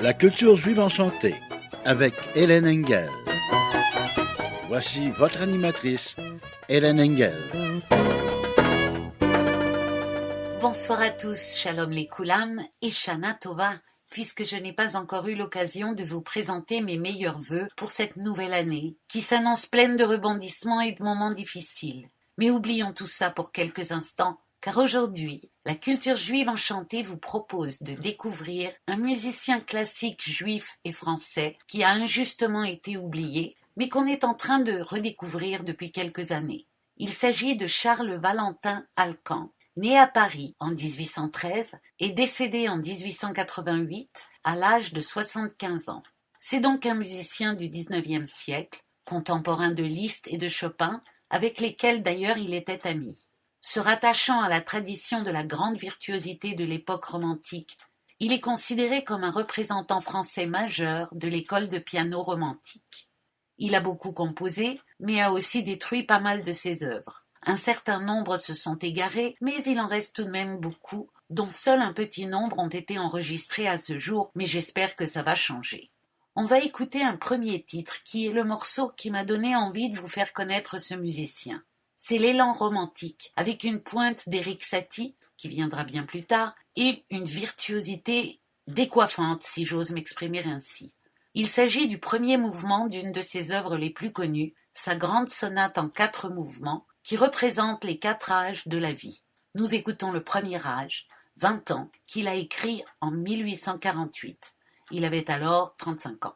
La culture juive enchantée avec Hélène Engel. Voici votre animatrice, Hélène Engel. Bonsoir à tous, Shalom les Koulam et Shana Tova, puisque je n'ai pas encore eu l'occasion de vous présenter mes meilleurs vœux pour cette nouvelle année, qui s'annonce pleine de rebondissements et de moments difficiles. Mais oublions tout ça pour quelques instants, car aujourd'hui, la culture juive enchantée vous propose de découvrir un musicien classique juif et français qui a injustement été oublié, mais qu'on est en train de redécouvrir depuis quelques années. Il s'agit de Charles Valentin Alcan, né à Paris en 1813 et décédé en 1888 à l'âge de 75 ans. C'est donc un musicien du XIXe siècle, contemporain de Liszt et de Chopin, avec lesquels d'ailleurs il était ami. Se rattachant à la tradition de la grande virtuosité de l'époque romantique, il est considéré comme un représentant français majeur de l'école de piano romantique. Il a beaucoup composé, mais a aussi détruit pas mal de ses œuvres. Un certain nombre se sont égarés, mais il en reste tout de même beaucoup, dont seul un petit nombre ont été enregistrés à ce jour, mais j'espère que ça va changer. On va écouter un premier titre, qui est le morceau qui m'a donné envie de vous faire connaître ce musicien. C'est l'élan romantique, avec une pointe d'Éric Satie, qui viendra bien plus tard, et une virtuosité décoiffante, si j'ose m'exprimer ainsi. Il s'agit du premier mouvement d'une de ses œuvres les plus connues, sa grande sonate en 4 mouvements, qui représente les 4 âges de la vie. Nous écoutons le premier âge, 20 ans, qu'il a écrit en 1848. Il avait alors 35 ans.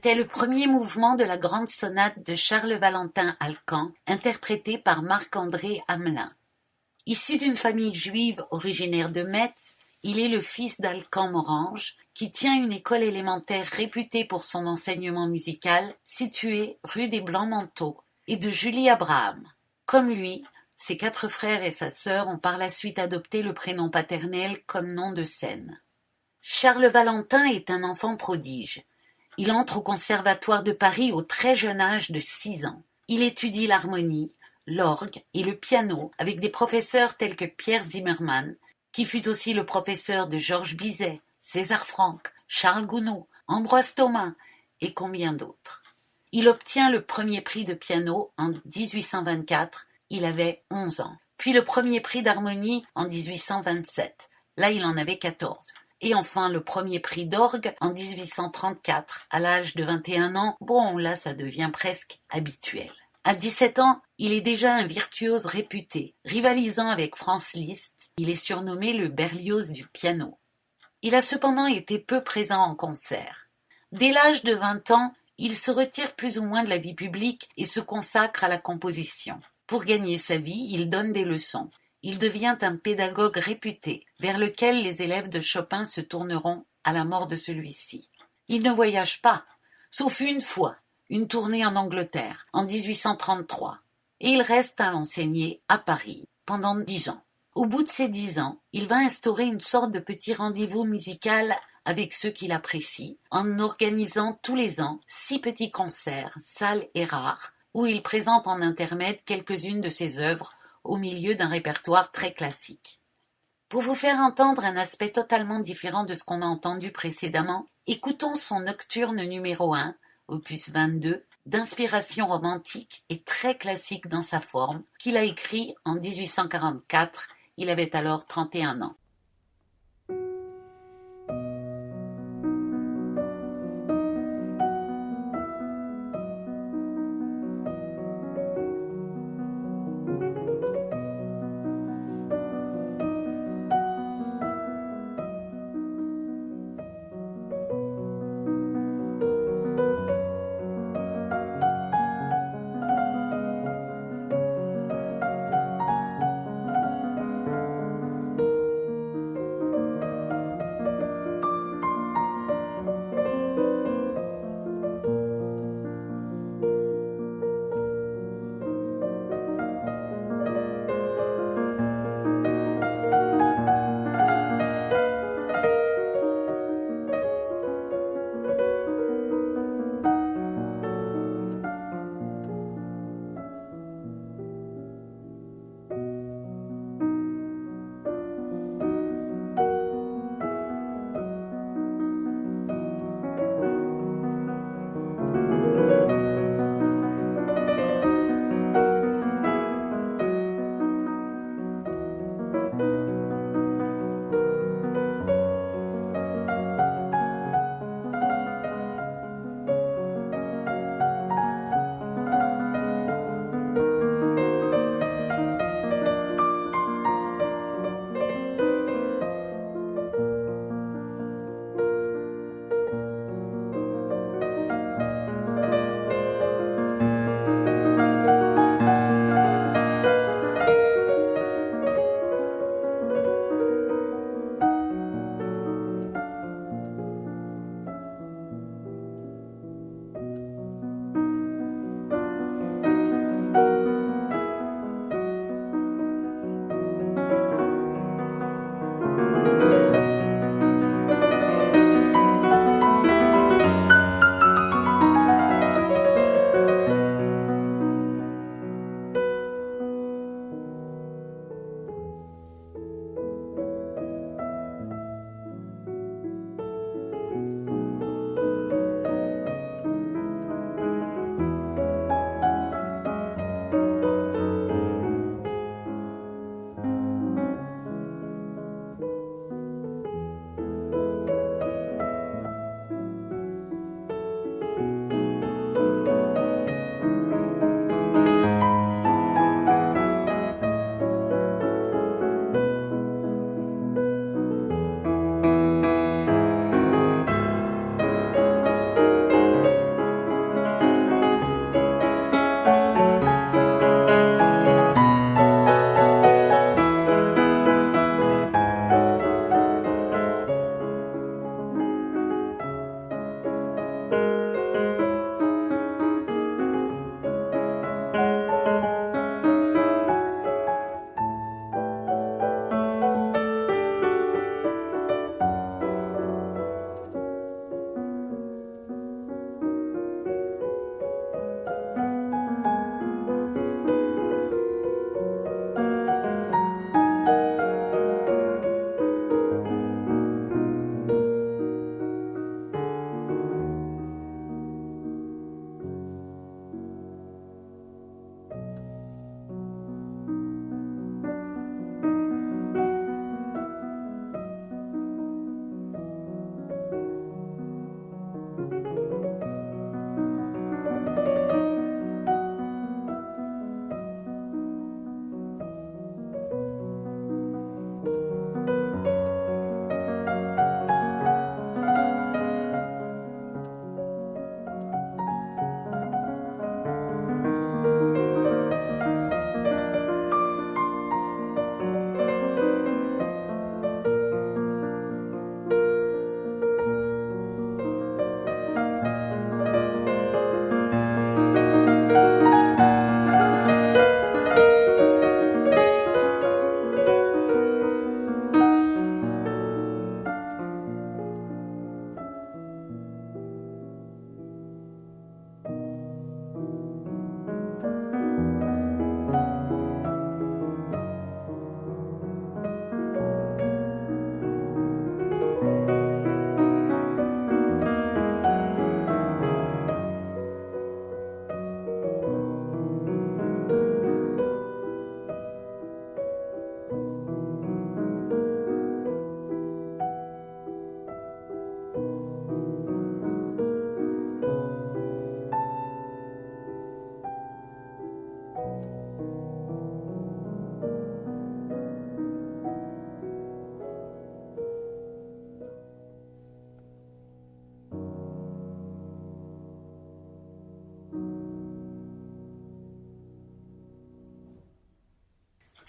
C'était le premier mouvement de la grande sonate de Charles Valentin Alcan, interprété par Marc-André Hamelin. Issu d'une famille juive originaire de Metz, il est le fils d'Alcan-Morange, qui tient une école élémentaire réputée pour son enseignement musical, située rue des Blancs-Manteaux, et de Julie Abraham. Comme lui, ses 4 frères et sa sœur ont par la suite adopté le prénom paternel comme nom de scène. Charles Valentin est un enfant prodige. Il entre au Conservatoire de Paris au très jeune âge de 6 ans. Il étudie l'harmonie, l'orgue et le piano avec des professeurs tels que Pierre Zimmermann, qui fut aussi le professeur de Georges Bizet, César Franck, Charles Gounod, Ambroise Thomas et combien d'autres. Il obtient le premier prix de piano en 1824, il avait 11 ans, puis le premier prix d'harmonie en 1827, là il en avait 14, et enfin le premier prix d'orgue en 1834, à l'âge de 21 ans, bon là ça devient presque habituel. À 17 ans, il est déjà un virtuose réputé, rivalisant avec Franz Liszt, il est surnommé le Berlioz du piano. Il a cependant été peu présent en concert. Dès l'âge de 20 ans, il se retire plus ou moins de la vie publique et se consacre à la composition. Pour gagner sa vie, il donne des leçons. Il devient un pédagogue réputé, vers lequel les élèves de Chopin se tourneront à la mort de celui-ci. Il ne voyage pas, sauf une fois, une tournée en Angleterre, en 1833, et il reste à enseigner à Paris pendant 10 ans. Au bout de ces 10 ans, il va instaurer une sorte de petit rendez-vous musical avec ceux qu'il apprécie, en organisant tous les ans 6 petits concerts, salles et rares, où il présente en intermède quelques-unes de ses œuvres au milieu d'un répertoire très classique. Pour vous faire entendre un aspect totalement différent de ce qu'on a entendu précédemment, écoutons son nocturne numéro 1, opus 22, d'inspiration romantique et très classique dans sa forme, qu'il a écrit en 1844, il avait alors 31 ans.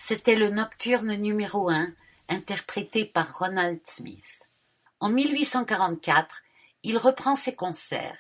C'était le nocturne numéro 1, interprété par Ronald Smith. En 1844, il reprend ses concerts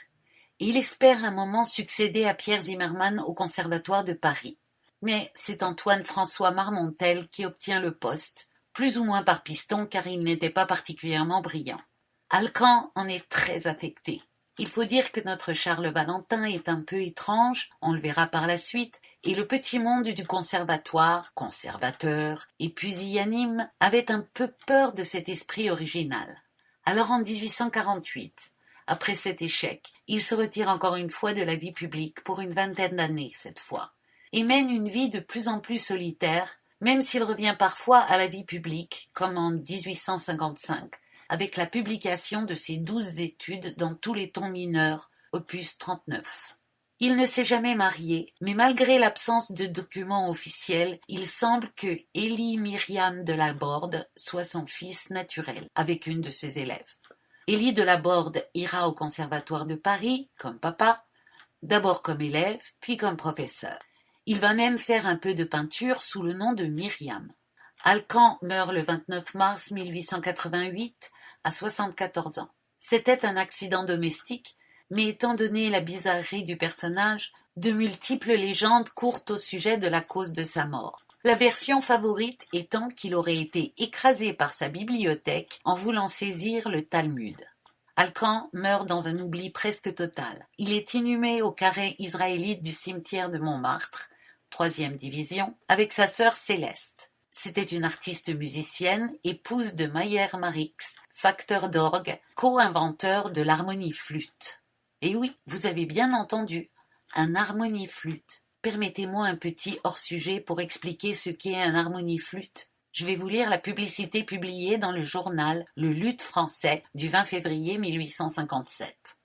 et il espère un moment succéder à Pierre Zimmermann au Conservatoire de Paris. Mais c'est Antoine-François Marmontel qui obtient le poste, plus ou moins par piston car il n'était pas particulièrement brillant. Alcan en est très affecté. Il faut dire que notre Charles Valentin est un peu étrange, on le verra par la suite, et le petit monde du conservatoire, conservateur et pusillanime, avait un peu peur de cet esprit original. Alors en 1848, après cet échec, il se retire encore une fois de la vie publique pour une vingtaine d'années cette fois, et mène une vie de plus en plus solitaire, même s'il revient parfois à la vie publique, comme en 1855, avec la publication de ses 12 études dans tous les tons mineurs, opus 39. Il ne s'est jamais marié, mais malgré l'absence de documents officiels, il semble que Élie Myriam de Laborde soit son fils naturel, avec une de ses élèves. Élie de Laborde ira au Conservatoire de Paris, comme papa, d'abord comme élève, puis comme professeur. Il va même faire un peu de peinture sous le nom de Myriam. Alcan meurt le 29 mars 1888, à 74 ans. C'était un accident domestique, mais étant donné la bizarrerie du personnage, de multiples légendes courent au sujet de la cause de sa mort. La version favorite étant qu'il aurait été écrasé par sa bibliothèque en voulant saisir le Talmud. Alcan meurt dans un oubli presque total. Il est inhumé au carré israélite du cimetière de Montmartre, 3e division, avec sa sœur Céleste. C'était une artiste musicienne, épouse de Mayer Marix, facteur d'orgue, co-inventeur de l'harmonie-flûte. Et oui, vous avez bien entendu, un harmonie-flûte. Permettez-moi un petit hors-sujet pour expliquer ce qu'est un harmonie-flûte. Je vais vous lire la publicité publiée dans le journal Le Luth français du 20 février 1857.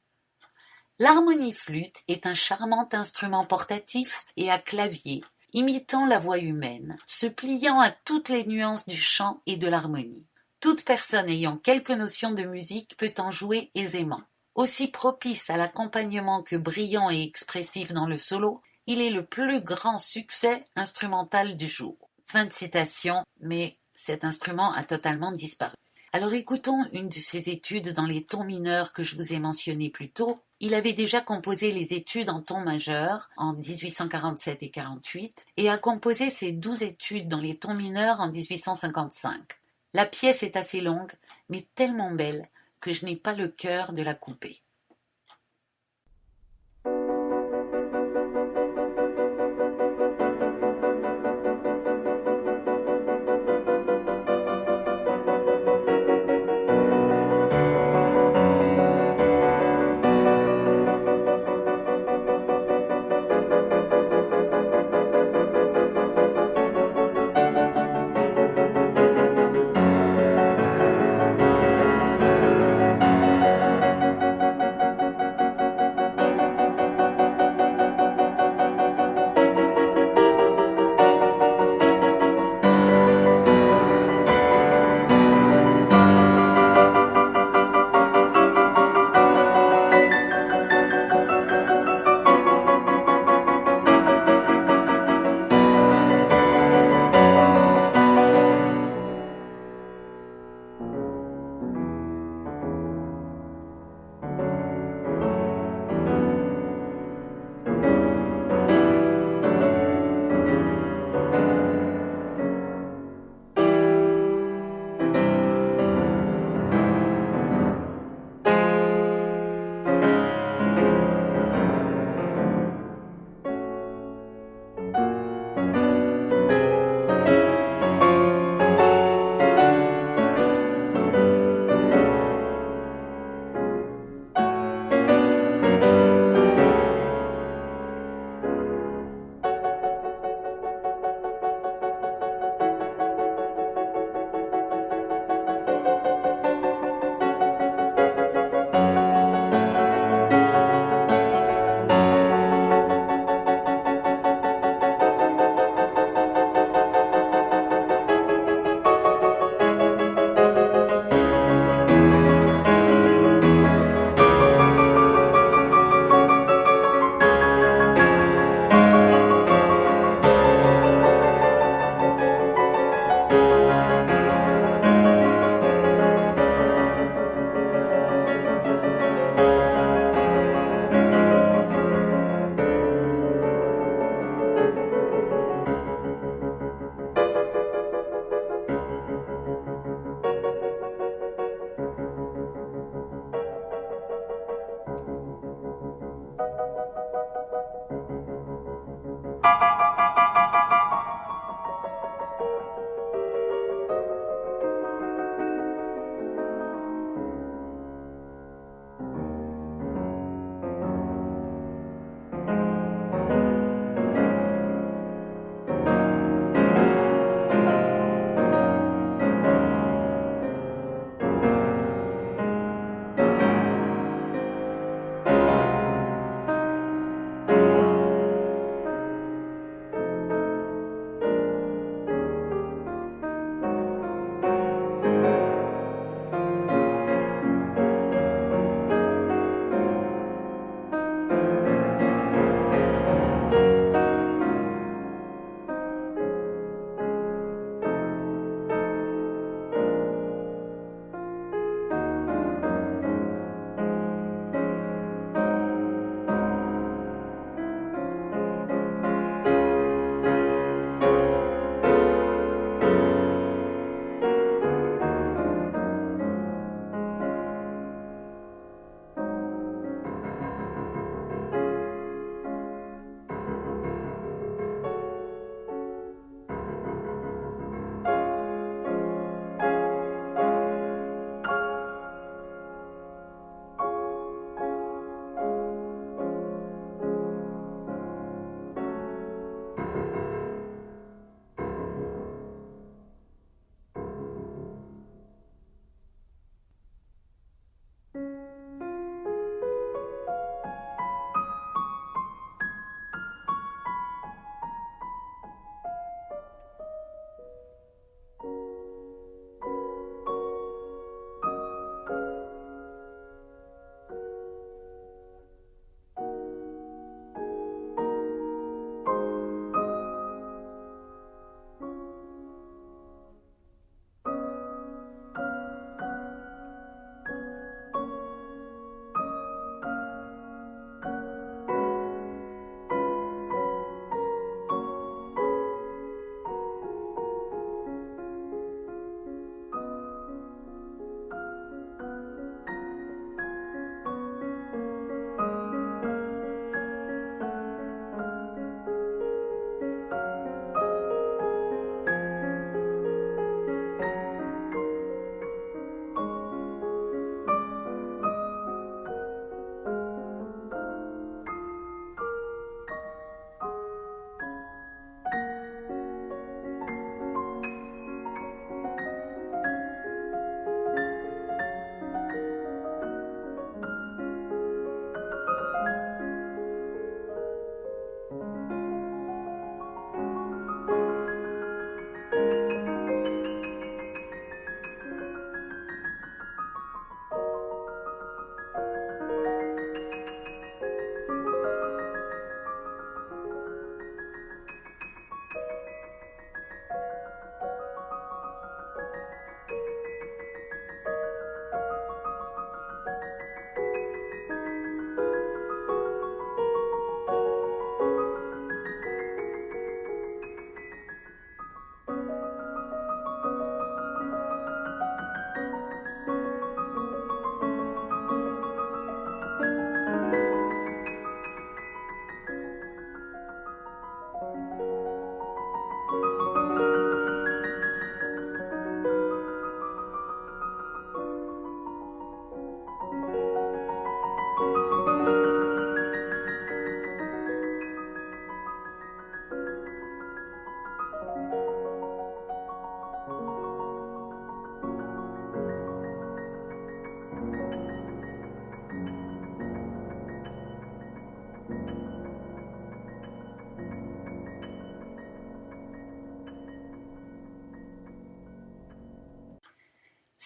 L'harmonie-flûte est un charmant instrument portatif et à clavier, imitant la voix humaine, se pliant à toutes les nuances du chant et de l'harmonie. Toute personne ayant quelque notion de musique peut en jouer aisément. Aussi propice à l'accompagnement que brillant et expressif dans le solo, il est le plus grand succès instrumental du jour. Fin de citation, mais cet instrument a totalement disparu. Alors écoutons une de ses études dans les tons mineurs que je vous ai mentionnés plus tôt. Il avait déjà composé les études en tons majeurs en 1847 et 48 et a composé ses 12 études dans les tons mineurs en 1855. La pièce est assez longue, mais tellement belle que je n'ai pas le cœur de la couper.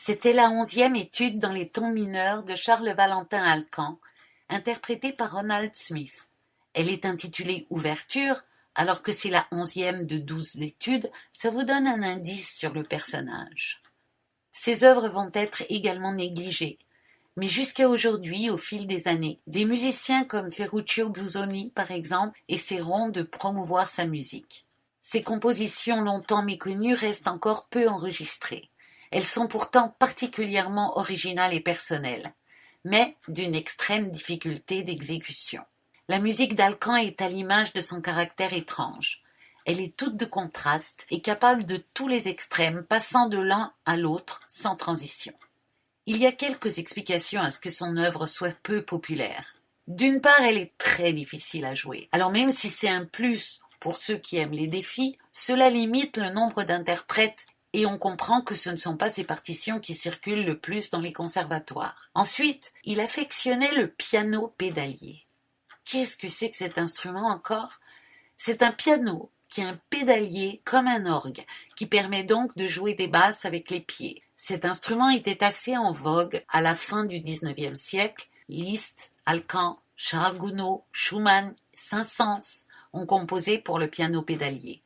C'était la 11e étude dans les tons mineurs de Charles Valentin Alcan, interprétée par Ronald Smith. Elle est intitulée Ouverture, alors que c'est la 11e de 12 études, ça vous donne un indice sur le personnage. Ces œuvres vont être également négligées, mais jusqu'à aujourd'hui, au fil des années, des musiciens comme Ferruccio Busoni, par exemple, essaieront de promouvoir sa musique. Ces compositions longtemps méconnues restent encore peu enregistrées. Elles sont pourtant particulièrement originales et personnelles, mais d'une extrême difficulté d'exécution. La musique d'Alcan est à l'image de son caractère étrange. Elle est toute de contraste et capable de tous les extrêmes, passant de l'un à l'autre sans transition. Il y a quelques explications à ce que son œuvre soit peu populaire. D'une part, elle est très difficile à jouer. Alors même si c'est un plus pour ceux qui aiment les défis, cela limite le nombre d'interprètes et on comprend que ce ne sont pas ces partitions qui circulent le plus dans les conservatoires. Ensuite, il affectionnait le piano pédalier. Qu'est-ce que c'est que cet instrument encore ? C'est un piano qui a un pédalier comme un orgue, qui permet donc de jouer des basses avec les pieds. Cet instrument était assez en vogue à la fin du XIXe siècle. Liszt, Alcan, Charles Gounod, Schumann, Saint-Saëns ont composé pour le piano pédalier.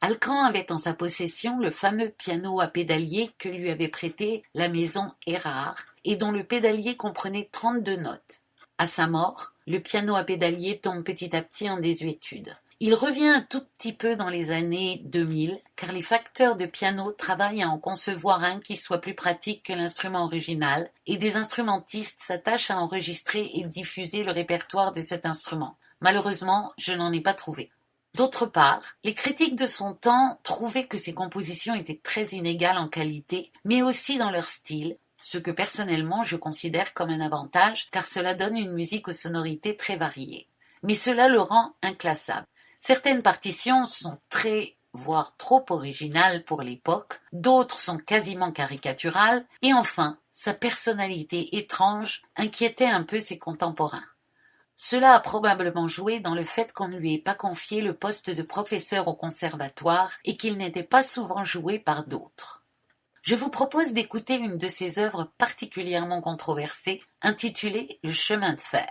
Alcan avait en sa possession le fameux piano à pédalier que lui avait prêté la maison Erard et dont le pédalier comprenait 32 notes. À sa mort, le piano à pédalier tombe petit à petit en désuétude. Il revient un tout petit peu dans les années 2000, car les facteurs de piano travaillent à en concevoir un qui soit plus pratique que l'instrument original, et des instrumentistes s'attachent à enregistrer et diffuser le répertoire de cet instrument. Malheureusement, je n'en ai pas trouvé. D'autre part, les critiques de son temps trouvaient que ses compositions étaient très inégales en qualité, mais aussi dans leur style, ce que personnellement je considère comme un avantage, car cela donne une musique aux sonorités très variées. Mais cela le rend inclassable. Certaines partitions sont très, voire trop originales pour l'époque, d'autres sont quasiment caricaturales, et enfin, sa personnalité étrange inquiétait un peu ses contemporains. Cela a probablement joué dans le fait qu'on ne lui ait pas confié le poste de professeur au conservatoire et qu'il n'était pas souvent joué par d'autres. Je vous propose d'écouter une de ses œuvres particulièrement controversées, intitulée Le chemin de fer.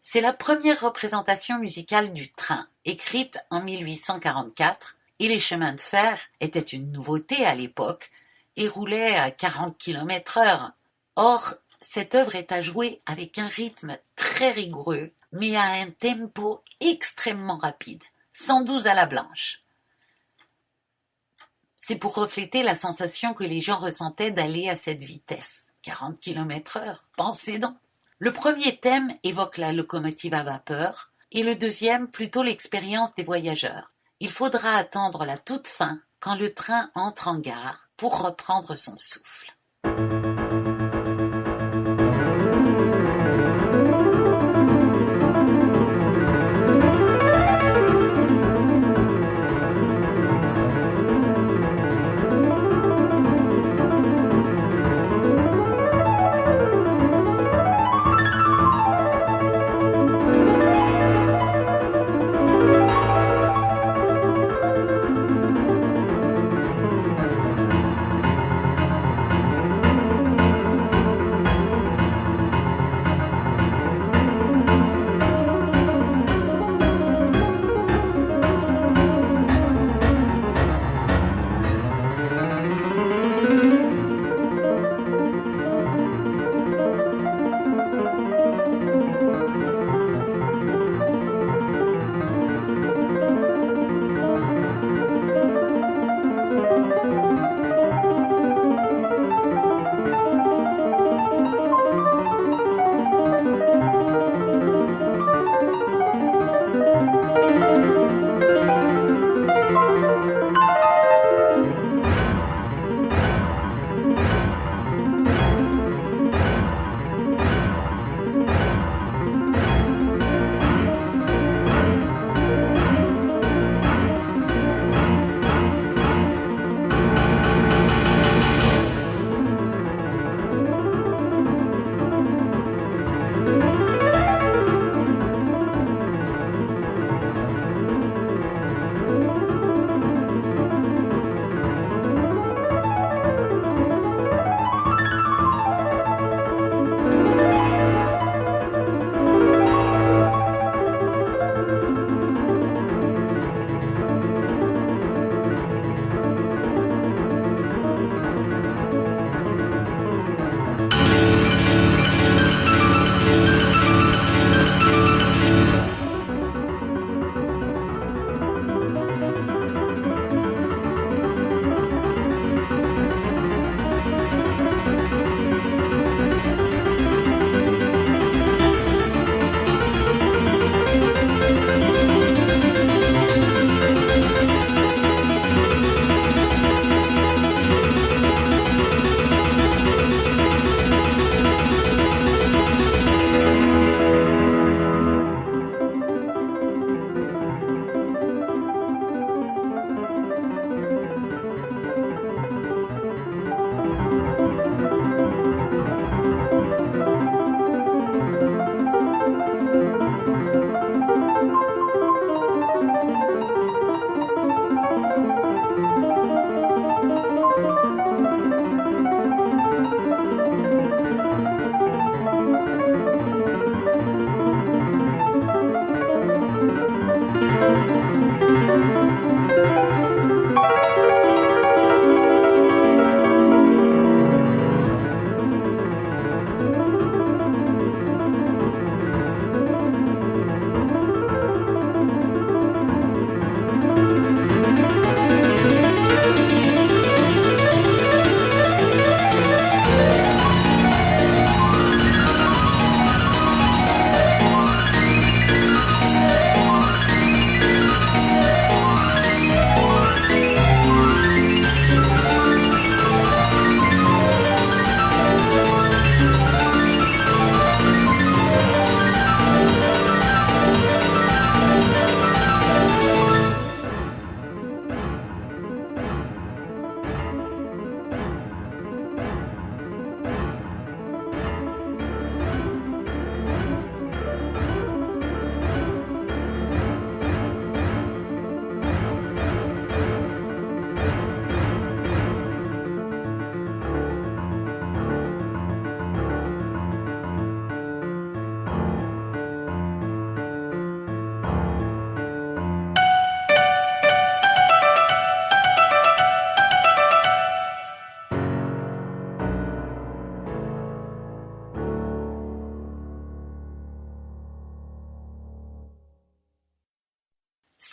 C'est la première représentation musicale du train, écrite en 1844, et les chemins de fer étaient une nouveauté à l'époque et roulaient à 40 km/h. Or, cette œuvre est à jouer avec un rythme très rigoureux, mais à un tempo extrêmement rapide, 112 à la blanche. C'est pour refléter la sensation que les gens ressentaient d'aller à cette vitesse. 40 km/h, pensez donc. Le premier thème évoque la locomotive à vapeur et le deuxième plutôt l'expérience des voyageurs. Il faudra attendre la toute fin quand le train entre en gare pour reprendre son souffle.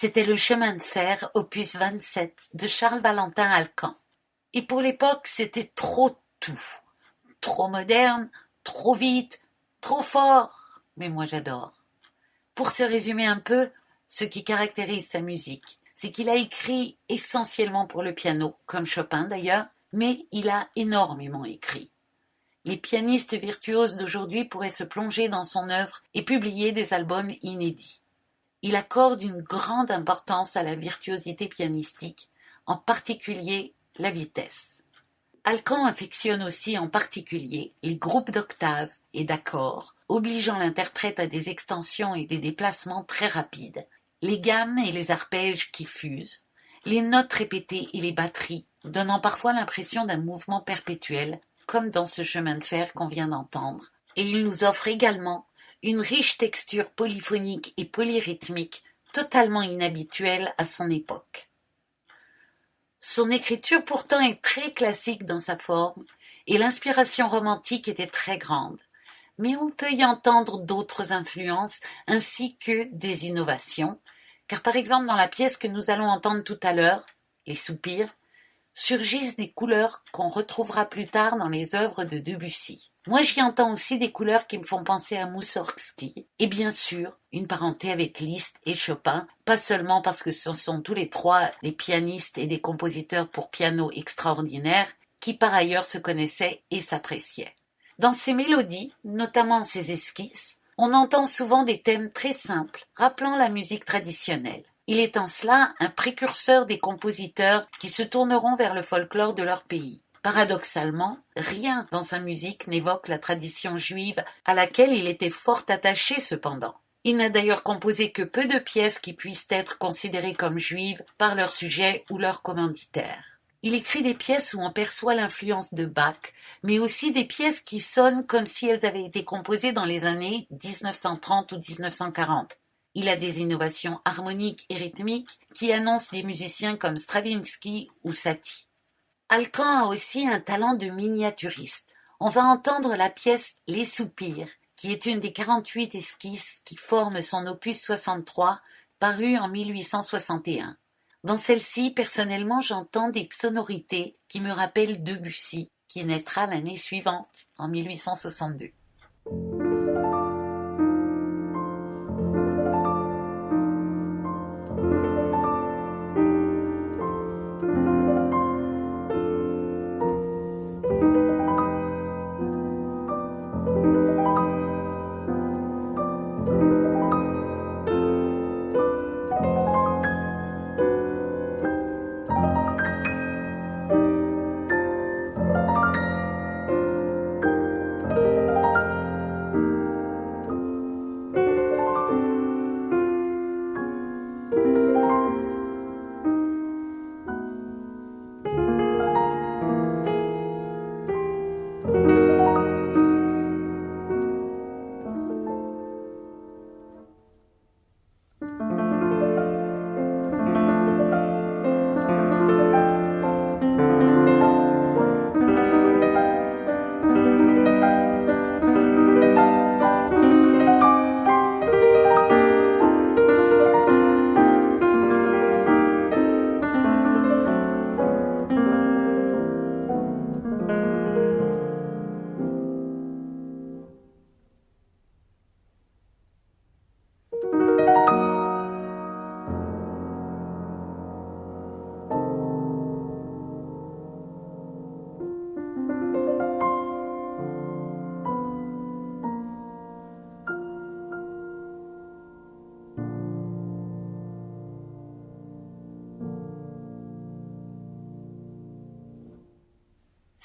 C'était le chemin de fer opus 27 de Charles Valentin Alcan. Et pour l'époque, c'était trop tout. Trop moderne, trop vite, trop fort. Mais moi j'adore. Pour se résumer un peu, ce qui caractérise sa musique, c'est qu'il a écrit essentiellement pour le piano, comme Chopin d'ailleurs, mais il a énormément écrit. Les pianistes virtuoses d'aujourd'hui pourraient se plonger dans son œuvre et publier des albums inédits. Il accorde une grande importance à la virtuosité pianistique, en particulier la vitesse. Alcan affectionne aussi en particulier les groupes d'octaves et d'accords, obligeant l'interprète à des extensions et des déplacements très rapides, les gammes et les arpèges qui fusent, les notes répétées et les batteries, donnant parfois l'impression d'un mouvement perpétuel, comme dans ce chemin de fer qu'on vient d'entendre. Et il nous offre également une riche texture polyphonique et polyrythmique totalement inhabituelle à son époque. Son écriture pourtant est très classique dans sa forme et l'inspiration romantique était très grande, mais on peut y entendre d'autres influences ainsi que des innovations, car par exemple dans la pièce que nous allons entendre tout à l'heure, Les Soupirs, surgissent des couleurs qu'on retrouvera plus tard dans les œuvres de Debussy. Moi j'y entends aussi des couleurs qui me font penser à Moussorgsky, et bien sûr une parenté avec Liszt et Chopin, pas seulement parce que ce sont tous les trois des pianistes et des compositeurs pour piano extraordinaires, qui par ailleurs se connaissaient et s'appréciaient. Dans ses mélodies, notamment ses esquisses, on entend souvent des thèmes très simples, rappelant la musique traditionnelle. Il est en cela un précurseur des compositeurs qui se tourneront vers le folklore de leur pays. Paradoxalement, rien dans sa musique n'évoque la tradition juive à laquelle il était fort attaché cependant. Il n'a d'ailleurs composé que peu de pièces qui puissent être considérées comme juives par leur sujet ou leur commanditaire. Il écrit des pièces où on perçoit l'influence de Bach, mais aussi des pièces qui sonnent comme si elles avaient été composées dans les années 1930 ou 1940. Il a des innovations harmoniques et rythmiques qui annoncent des musiciens comme Stravinsky ou Satie. Alcan a aussi un talent de miniaturiste. On va entendre la pièce Les Soupirs, qui est une des 48 esquisses qui forment son opus 63, paru en 1861. Dans celle-ci, personnellement, j'entends des sonorités qui me rappellent Debussy, qui naîtra l'année suivante, en 1862.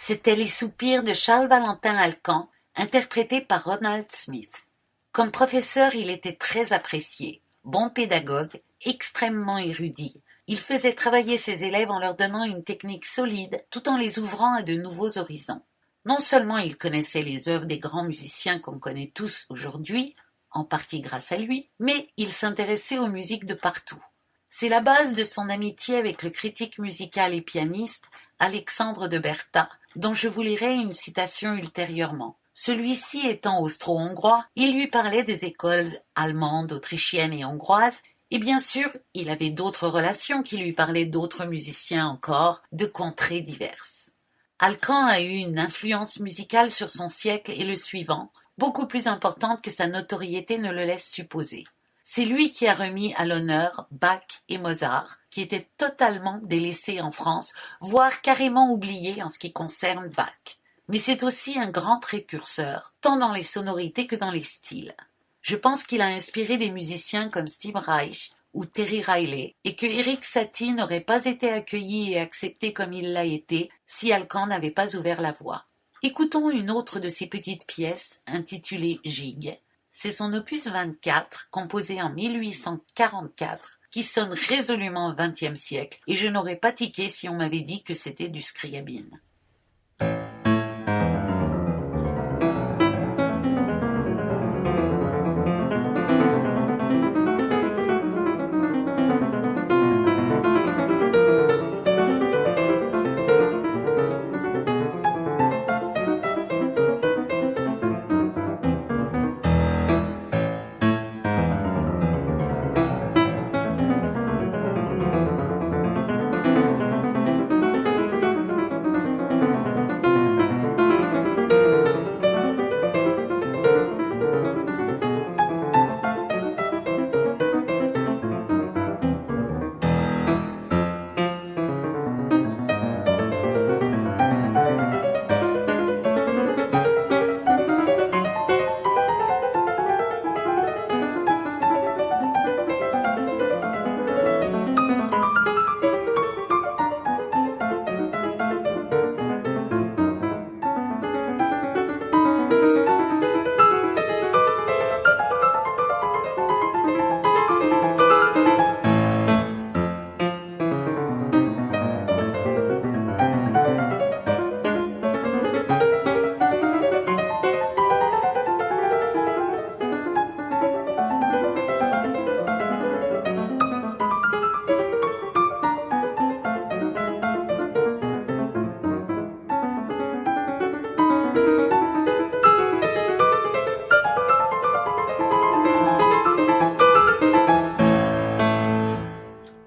C'était Les Soupirs de Charles Valentin Alcan, interprété par Ronald Smith. Comme professeur, il était très apprécié, bon pédagogue, extrêmement érudit. Il faisait travailler ses élèves en leur donnant une technique solide, tout en les ouvrant à de nouveaux horizons. Non seulement il connaissait les œuvres des grands musiciens qu'on connaît tous aujourd'hui, en partie grâce à lui, mais il s'intéressait aux musiques de partout. C'est la base de son amitié avec le critique musical et pianiste Alexandre de Bertha, dont je vous lirai une citation ultérieurement. Celui-ci étant austro-hongrois, il lui parlait des écoles allemandes, autrichiennes et hongroises, Et bien sûr, il avait d'autres relations qui lui parlaient d'autres musiciens encore, de contrées diverses. Alcan a eu une influence musicale sur son siècle et le suivant, beaucoup plus importante que sa notoriété ne le laisse supposer. C'est lui qui a remis à l'honneur Bach et Mozart, qui étaient totalement délaissés en France, voire carrément oubliés en ce qui concerne Bach. Mais c'est aussi un grand précurseur, tant dans les sonorités que dans les styles. Je pense qu'il a inspiré des musiciens comme Steve Reich ou Terry Riley, et que Erik Satie n'aurait pas été accueilli et accepté comme il l'a été si Alcan n'avait pas ouvert la voie. Écoutons une autre de ses petites pièces, intitulée Gigue. C'est son opus 24, composé en 1844, qui sonne résolument au XXe siècle, et je n'aurais pas tiqué si on m'avait dit que c'était du Scriabine.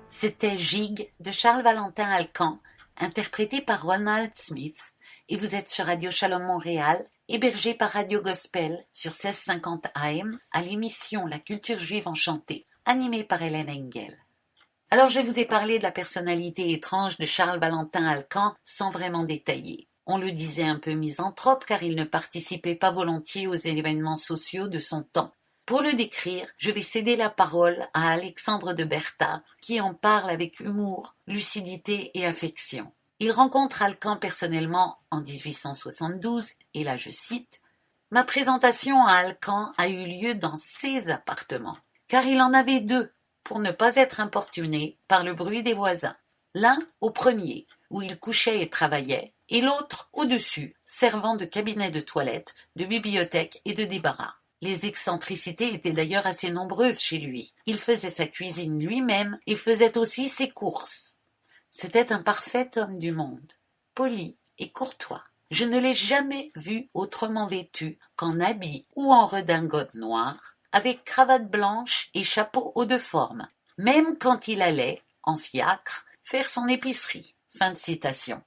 C'était Gigue de Charles Valentin Alcan, interprété par Ronald Smith, et vous êtes sur Radio Shalom Montréal, hébergé par Radio Gospel sur 1650 AM à l'émission La culture juive enchantée, animée par Hélène Engel. Alors je vous ai parlé de la personnalité étrange de Charles Valentin Alcan sans vraiment détailler. On le disait un peu misanthrope car il ne participait pas volontiers aux événements sociaux de son temps. Pour le décrire, je vais céder la parole à Alexandre de Bertha, qui en parle avec humour, lucidité et affection. Il rencontre Alcan personnellement en 1872, et là je cite, « Ma présentation à Alcan a eu lieu dans ses appartements, car il en avait deux, pour ne pas être importuné par le bruit des voisins. L'un au premier, où il couchait et travaillait, et l'autre au-dessus, servant de cabinet de toilette, de bibliothèque et de débarras. Les excentricités étaient d'ailleurs assez nombreuses chez lui. Il faisait sa cuisine lui-même et faisait aussi ses courses. C'était un parfait homme du monde, poli et courtois. Je ne l'ai jamais vu autrement vêtu qu'en habit ou en redingote noire, avec cravate blanche et chapeau haut de forme, même quand il allait, en fiacre, faire son épicerie. » Fin de citation.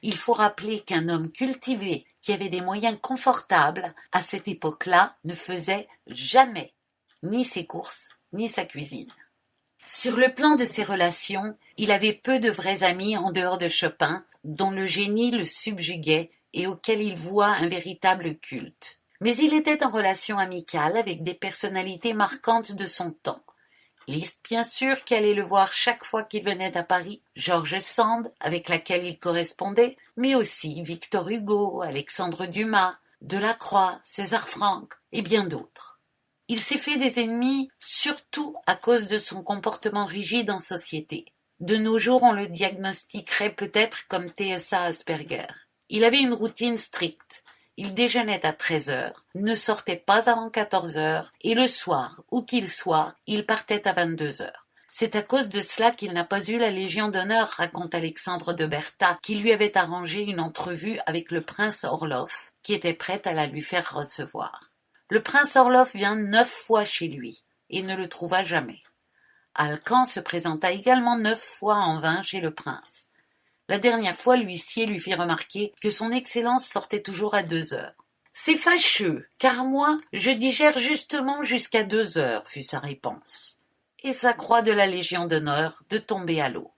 Il faut rappeler qu'un homme cultivé, qui avait des moyens confortables, à cette époque-là, ne faisait jamais ni ses courses, ni sa cuisine. Sur le plan de ses relations, il avait peu de vrais amis en dehors de Chopin, dont le génie le subjuguait et auquel il voua un véritable culte. Mais il était en relation amicale avec des personnalités marquantes de son temps. Liszt, bien sûr, qui allait le voir chaque fois qu'il venait à Paris, George Sand, avec laquelle il correspondait, mais aussi Victor Hugo, Alexandre Dumas, Delacroix, César Franck et bien d'autres. Il s'est fait des ennemis surtout à cause de son comportement rigide en société. De nos jours, on le diagnostiquerait peut-être comme TSA Asperger. Il avait une routine stricte. Il déjeunait à 13h, ne sortait pas avant 14h, et le soir, où qu'il soit, il partait à 22h. C'est à cause de cela qu'il n'a pas eu la Légion d'honneur, raconte Alexandre de Bertha, qui lui avait arrangé une entrevue avec le prince Orloff, qui était prêt à la lui faire recevoir. Le prince Orloff vient 9 fois chez lui, et ne le trouva jamais. Alcan se présenta également 9 fois en vain chez le prince. La dernière fois, l'huissier lui fit remarquer que son excellence sortait toujours à 2 heures. « C'est fâcheux, car moi, je digère justement jusqu'à 2 heures, fut sa réponse. Et sa croix de la Légion d'honneur de tomber à l'eau.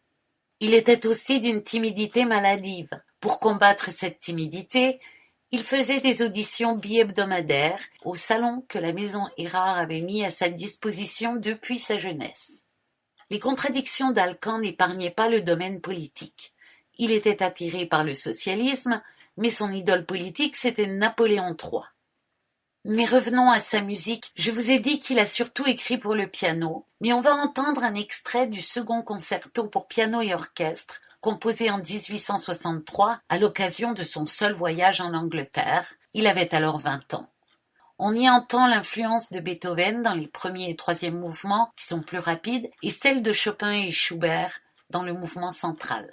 Il était aussi d'une timidité maladive. Pour combattre cette timidité, il faisait des auditions bi-hebdomadaires au salon que la maison Érard avait mis à sa disposition depuis sa jeunesse. Les contradictions d'Alcan n'épargnaient pas le domaine politique. Il était attiré par le socialisme, mais son idole politique, c'était Napoléon III. Mais revenons à sa musique. Je vous ai dit qu'il a surtout écrit pour le piano, mais on va entendre un extrait du second concerto pour piano et orchestre, composé en 1863 à l'occasion de son seul voyage en Angleterre. Il avait alors 20 ans. On y entend l'influence de Beethoven dans les premiers et troisièmes mouvements, qui sont plus rapides, et celle de Chopin et Schubert dans le mouvement central.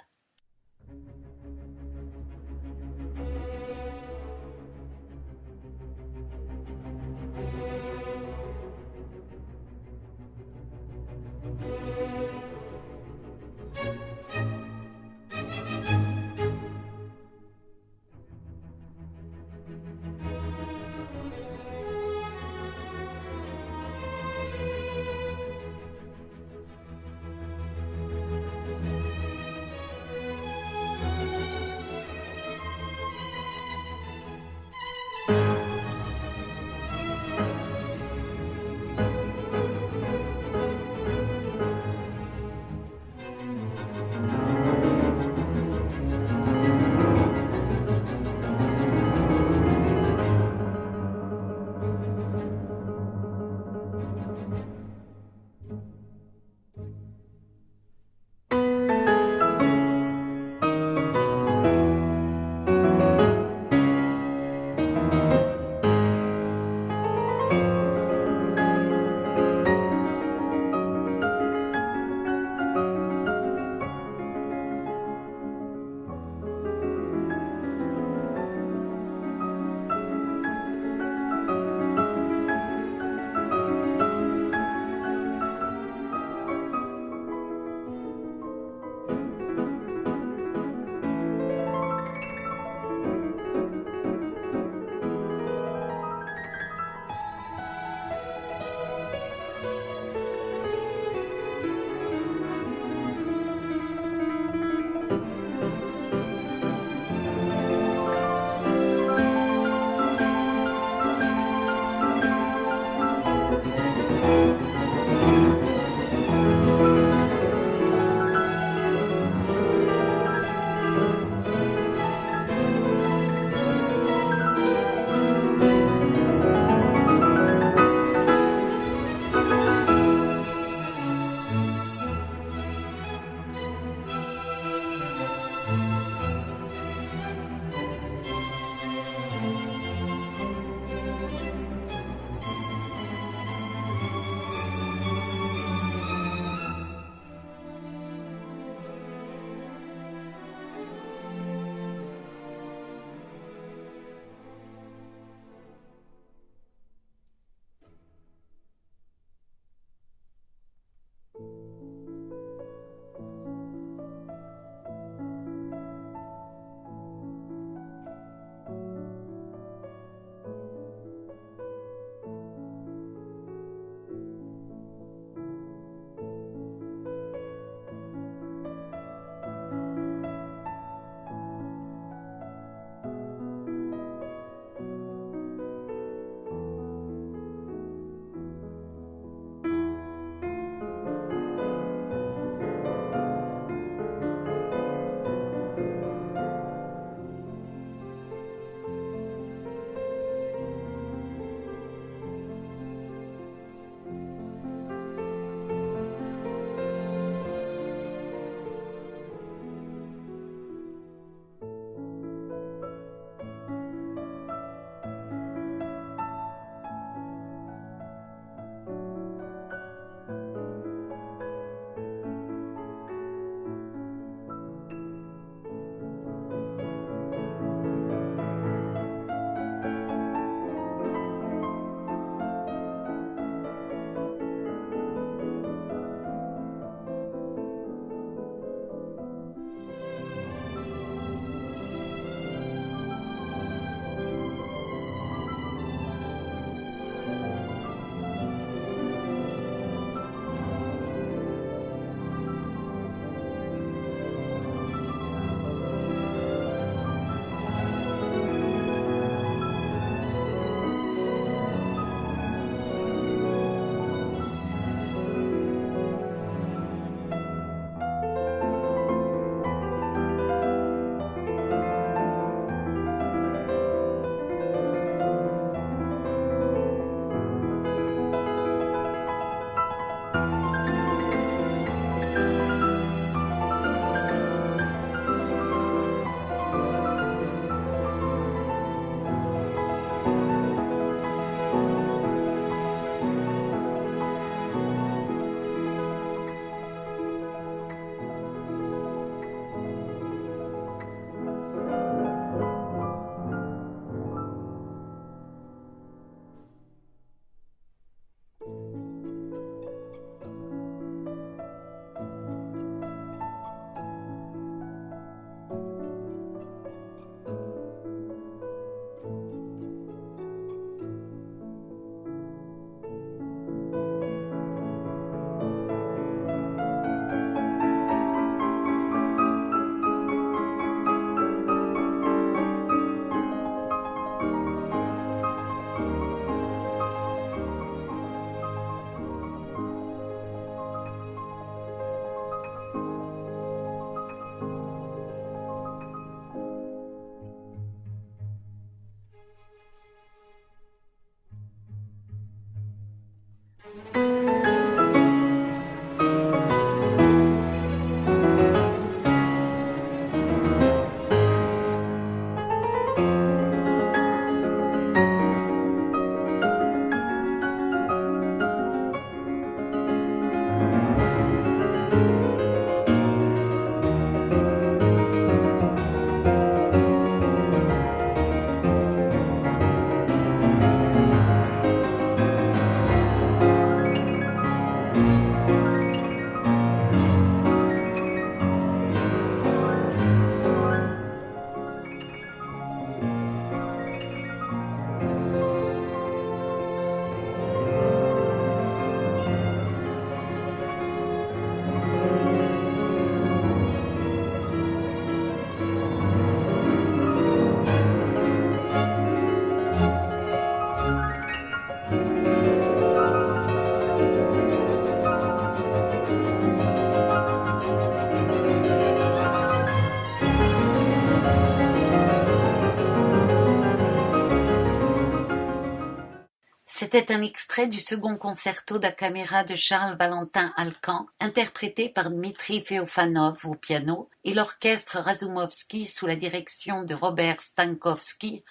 C'était un extrait du second concerto da camera de Charles Valentin Alkan, interprété par Dmitri Feofanov au piano et l'orchestre Razoumovsky sous la direction de Robert Stankowski.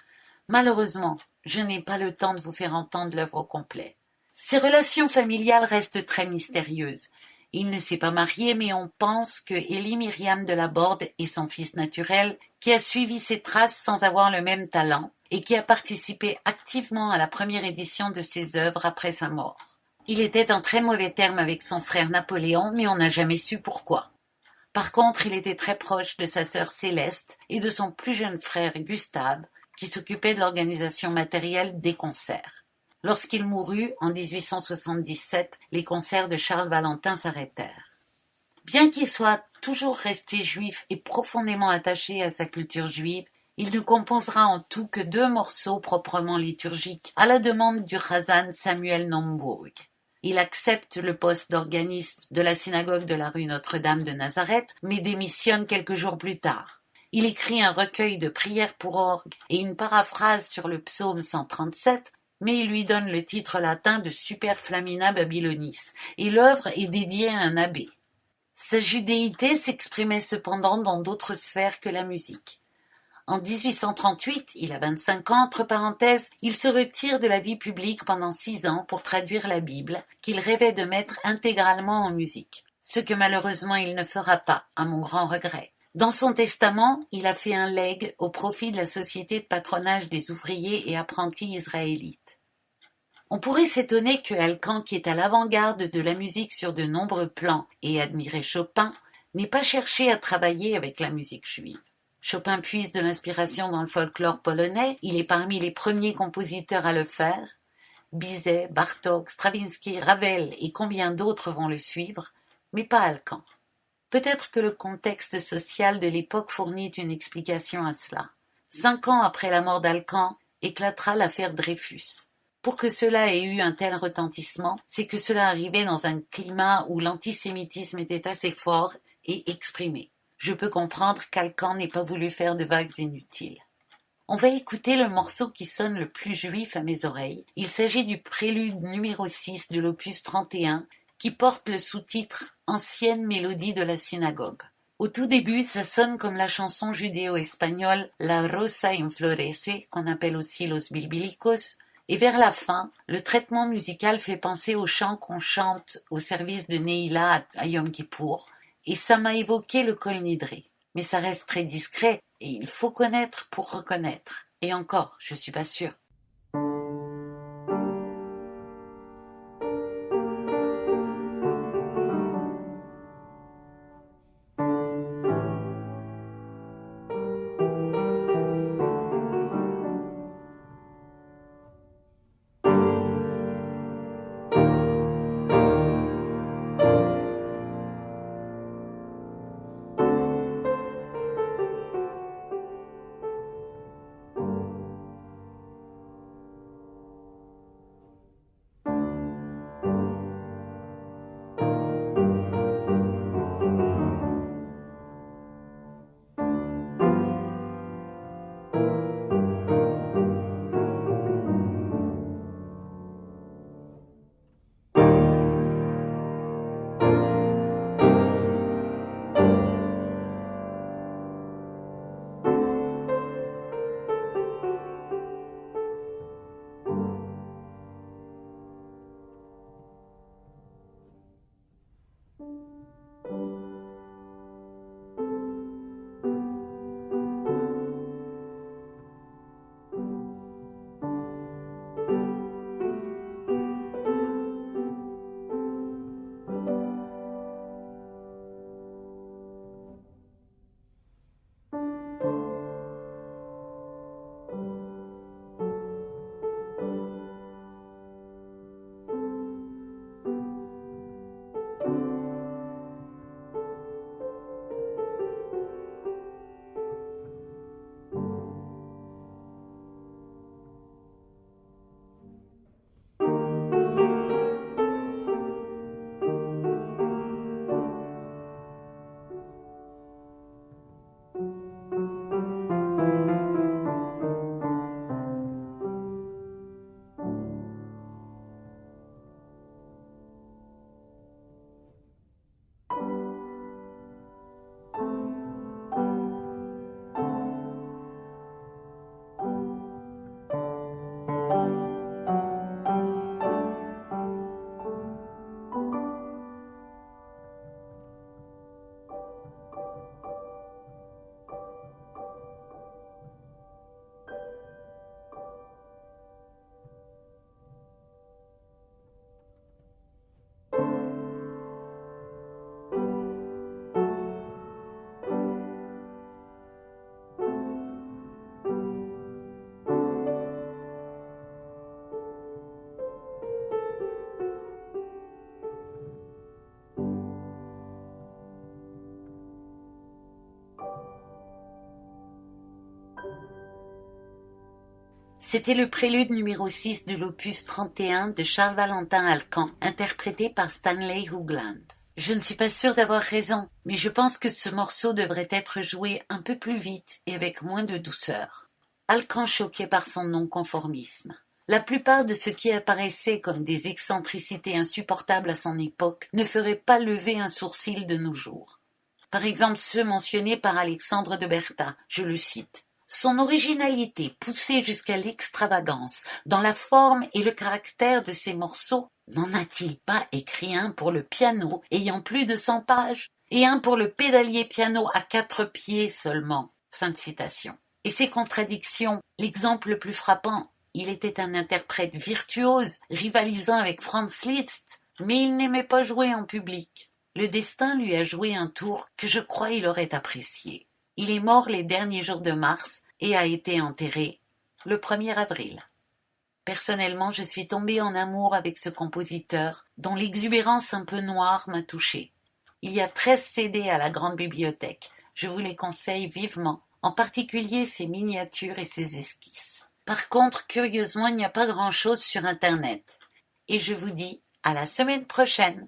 Malheureusement, je n'ai pas le temps de vous faire entendre l'œuvre au complet. Ses relations familiales restent très mystérieuses. Il ne s'est pas marié, mais on pense que Élie Myriam de Laborde est son fils naturel, qui a suivi ses traces sans avoir le même talent, et qui a participé activement à la première édition de ses œuvres après sa mort. Il était en très mauvais termes avec son frère Napoléon, mais on n'a jamais su pourquoi. Par contre, il était très proche de sa sœur Céleste et de son plus jeune frère Gustave, qui s'occupait de l'organisation matérielle des concerts. Lorsqu'il mourut, en 1877, les concerts de Charles Valentin s'arrêtèrent. Bien qu'il soit toujours resté juif et profondément attaché à sa culture juive, il ne composera en tout que 2 morceaux proprement liturgiques, à la demande du Chazan Samuel Nombourg. Il accepte le poste d'organiste de la synagogue de la rue Notre-Dame de Nazareth, mais démissionne quelques jours plus tard. Il écrit un recueil de prières pour orgue et une paraphrase sur le psaume 137, mais il lui donne le titre latin de Super Flamina Babylonis, et l'œuvre est dédiée à un abbé. Sa judéité s'exprimait cependant dans d'autres sphères que la musique. En 1838, il a 25 ans, entre parenthèses, il se retire de la vie publique pendant 6 ans pour traduire la Bible, qu'il rêvait de mettre intégralement en musique. Ce que malheureusement il ne fera pas, à mon grand regret. Dans son testament, il a fait un legs au profit de la Société de patronage des ouvriers et apprentis israélites. On pourrait s'étonner que Alkan, qui est à l'avant-garde de la musique sur de nombreux plans et admirait Chopin, n'ait pas cherché à travailler avec la musique juive. Chopin puise de l'inspiration dans le folklore polonais, il est parmi les premiers compositeurs à le faire. Bizet, Bartók, Stravinsky, Ravel et combien d'autres vont le suivre, mais pas Alkan. Peut-être que le contexte social de l'époque fournit une explication à cela. 5 ans après la mort d'Alkan, éclatera l'affaire Dreyfus. Pour que cela ait eu un tel retentissement, c'est que cela arrivait dans un climat où l'antisémitisme était assez fort et exprimé. Je peux comprendre qu'Alkan n'ait pas voulu faire de vagues inutiles. On va écouter le morceau qui sonne le plus juif à mes oreilles. Il s'agit du prélude numéro 6 de l'opus 31, qui porte le sous-titre « Ancienne mélodie de la synagogue ». Au tout début, ça sonne comme la chanson judéo-espagnole « La Rosa Inflorece » qu'on appelle aussi « Los Bilbilicos », et vers la fin, le traitement musical fait penser au chant qu'on chante au service de Neila à Yom Kippour, et ça m'a évoqué le Kol Nidré. Mais ça reste très discret, et il faut connaître pour reconnaître. Et encore, je suis pas sûre. C'était le prélude numéro 6 de l'opus 31 de Charles-Valentin Alcan, interprété par Stanley Hoagland. Je ne suis pas sûre d'avoir raison, mais je pense que ce morceau devrait être joué un peu plus vite et avec moins de douceur. Alcan choquait par son non-conformisme. La plupart de ce qui apparaissait comme des excentricités insupportables à son époque ne ferait pas lever un sourcil de nos jours. Par exemple, ceux mentionnés par Alexandre de Bertha, je le cite. Son originalité poussée jusqu'à l'extravagance dans la forme et le caractère de ses morceaux, n'en a-t-il pas écrit un pour le piano ayant plus de 100 pages et un pour le pédalier piano à 4 pieds seulement. Fin de citation. Et ces contradictions, l'exemple le plus frappant, il était un interprète virtuose, rivalisant avec Franz Liszt, mais il n'aimait pas jouer en public. Le destin lui a joué un tour que je crois il aurait apprécié. Il est mort les derniers jours de mars et a été enterré le 1er avril. Personnellement, je suis tombée en amour avec ce compositeur, dont l'exubérance un peu noire m'a touchée. Il y a 13 CD à la grande bibliothèque. Je vous les conseille vivement, en particulier ses miniatures et ses esquisses. Par contre, curieusement, il n'y a pas grand-chose sur Internet. Et je vous dis à la semaine prochaine.